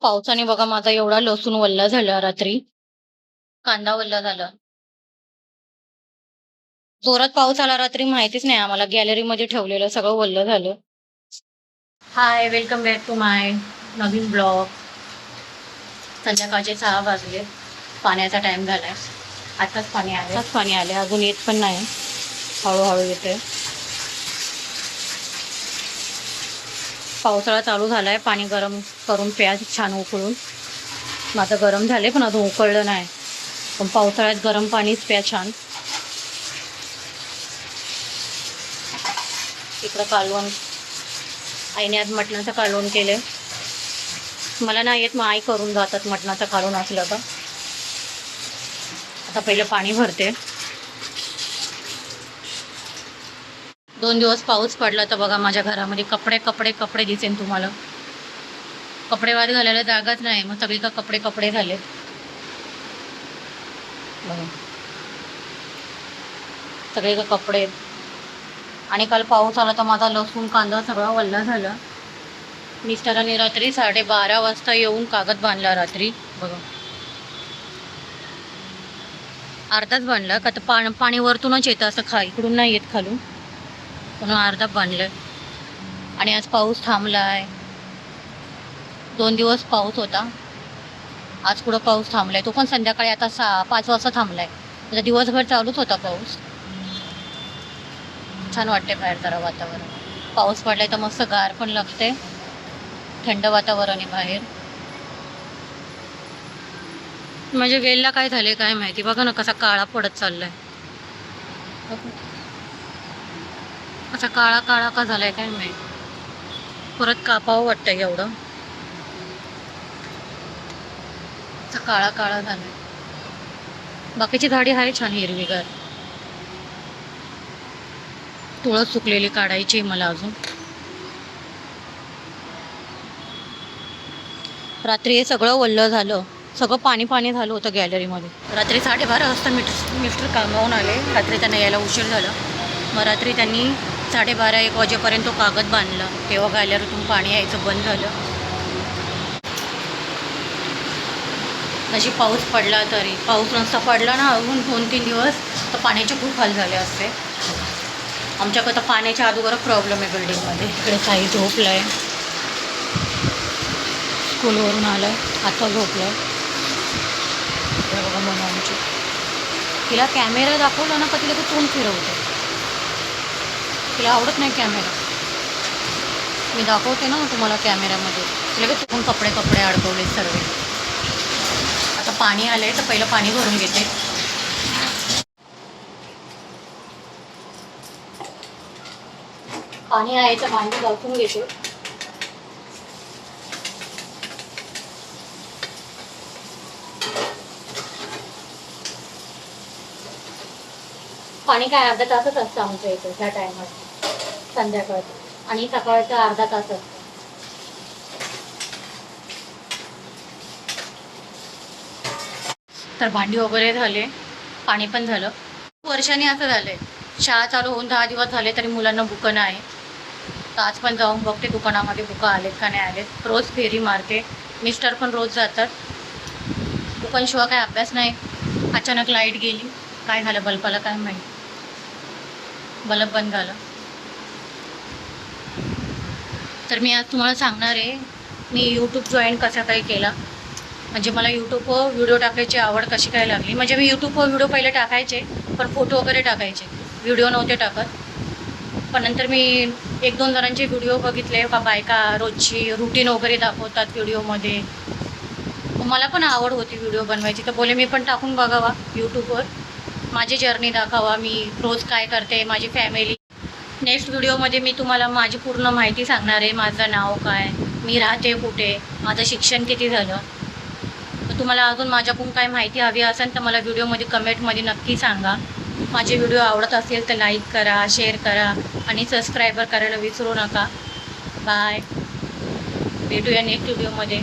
पावसाने बघा माझा एवढा लसूण वल्ला झाला रात्री. कांदा वल्ला झाला. जोरात पाऊस आला रात्री माहितीच नाही आम्हाला. गॅलरीमध्ये ठेवलेलं सगळं वल्ल झालं. Hi, welcome back to my नवीन ब्लॉग. संध्याकाळचे 6 वाजले. पाण्याचा टाइम झालाय. आताच पाणी आले. अजून येत पण नाही. हळूहळू येते. पावसाळा चालू झालाय. पाणी गरम करून प्या छान उकळून. माझं गरम झाले पण अजून उकळलं नाही. पण पावसाळ्यात गरम पाणीच प्या छान. इकडं कालवण आईने आज मटणाचं कालवण केले. मला नाही येत, मग आई करून जातात मटणाचं कालवण असलं का. आता पहिलं पाणी भरते. 2 दिवस पाऊस पडला तर बघा माझ्या घरामध्ये कपडे कपडे कपडे दिसेन तुम्हाला. कपडे वाळत घालायला जागाच नाही, मग सगळी का कपडे कपडे झाले बघा. सगळे का कपडे. आणि काल पाऊस आला तर माझा लसूण कांदा सगळा वल्ला झाला. मिस्टरांनी रात्री 12:30 वाजता येऊन कागद बांधला रात्री बघा. अर्धाच बांधला का तर पाणी वरतूनच येतं असं, इकडून नाही येत खालून, म्हणून अर्धा बांधलं. आणि आज पाऊस थांबलाय. 2 दिवस पाऊस होता. आज कुठं पाऊस थांबलाय, तो पण संध्याकाळी आता 5 वाजता थांबलाय. आता दिवसभर चालूच होता पाऊस. छान वाटते बाहेर जरा वातावरण. पाऊस पडलाय तर मस्त गार पण लागते. थंड वातावरण आहे बाहेर. म्हणजे वेलला काय झाले काय माहिती. बघा ना कसा काळा पडत चाललाय. असा काळा काळा का झालाय काय माहिती. परत कापावं वाटतंय एवढं. असा काळा काळा झालाय. बाकीची झाडी आहे छान हिरवीगार. तुळस सुकलेली काढायची मला अजून. रात्री हे सगळं वल्ल झालं. सगळं पाणी पाणी झालं होतं गॅलरीमध्ये. रात्री 12:30 वाजता मिस्टर कामावून आले. रात्री त्यांना यायला उशीर झाला. मग रात्री त्यांनी 12:30-1 वाजेपर्यंत तो कागद बांधला. तेव्हा गॅलरीतून पाणी यायचं बंद झालं. नशीब पाऊस पडला. तरी पाऊस नसता पडला ना अजून 2-3 दिवस तर पाण्याचे खूप हाल झाले असते. आमच्याकडं तर पाण्याच्या अगोदर प्रॉब्लेम आहे बिल्डिंगमध्ये. इकडे साई झोपलाय. स्कूलवरून आलाय, आता झोपलाय. बघा म्हणून आमची तिला कॅमेरा दाखवला ना का तिला ते तोंड फिरवते. तिला आवडत नाही कॅमेरा. मी दाखवते ना तुम्हाला कॅमेऱ्यामध्ये. तिला का तोंड कपडे कपडे अडकवले सर्व. आता पाणी आलंय तर पहिलं पाणी भरून घेते. पाणी आहे तर भांडी घासून घेते. पाणी काय अर्धा तासच असतं आमच्या इथे ह्या टायमात. संध्याकाळचं आणि सकाळचं अर्धा तास असतं. तर भांडी वगैरे झाले, पाणी पण झालं. वर्षांनी असं झालंय. शाळा चालू होऊन 10 दिवस झाले तरी मुलांना बुकं नाही. तर आज पण जाऊन बघते दुकानामध्ये बुकं आलेत का नाही आलेत. रोज फेरी मारते. मिस्टर पण रोज जातात. बुकांशिवाय काय अभ्यास नाही. अचानक लाईट गेली. काय झालं बल्बाला काय माहिती. बल्ब बंद झालं. तर मी आज तुम्हाला सांगणार आहे मी यूट्यूब जॉईन कसा काय केला. म्हणजे मला यूट्यूबवर व्हिडिओ टाकायची आवड कशी काय लागली. म्हणजे मी यूट्यूबवर व्हिडिओ पहिले टाकायचे पण फोटो वगैरे टाकायचे, व्हिडिओ नव्हते टाकत. पण नंतर मी 1-2 जणांचे व्हिडिओ बघितले का बायका रोजची रुटीन वगैरे दाखवतात व्हिडिओमध्ये. मला पण आवड होती व्हिडिओ बनवायची तर बोले मी पण टाकून बघावा यूट्यूबवर. माझी जर्नी दाखवा, मी रोज काय करते, माझी फॅमिली. नेक्स्ट व्हिडिओमध्ये मी तुम्हाला माझी पूर्ण माहिती सांगणार आहे. माझं नाव काय, मी राहते कुठे, माझं शिक्षण किती झालं. तर तुम्हाला अजून माझ्याकडून काय माहिती हवी असेल तर मला व्हिडिओमध्ये कमेंटमध्ये नक्की सांगा. माझे व्हिडिओ आवडत असेल तर लाईक करा, शेअर करा आणि सबस्क्राईबर करायला विसरू नका. बाय. भेटूया नेक्स्ट व्हिडिओमध्ये.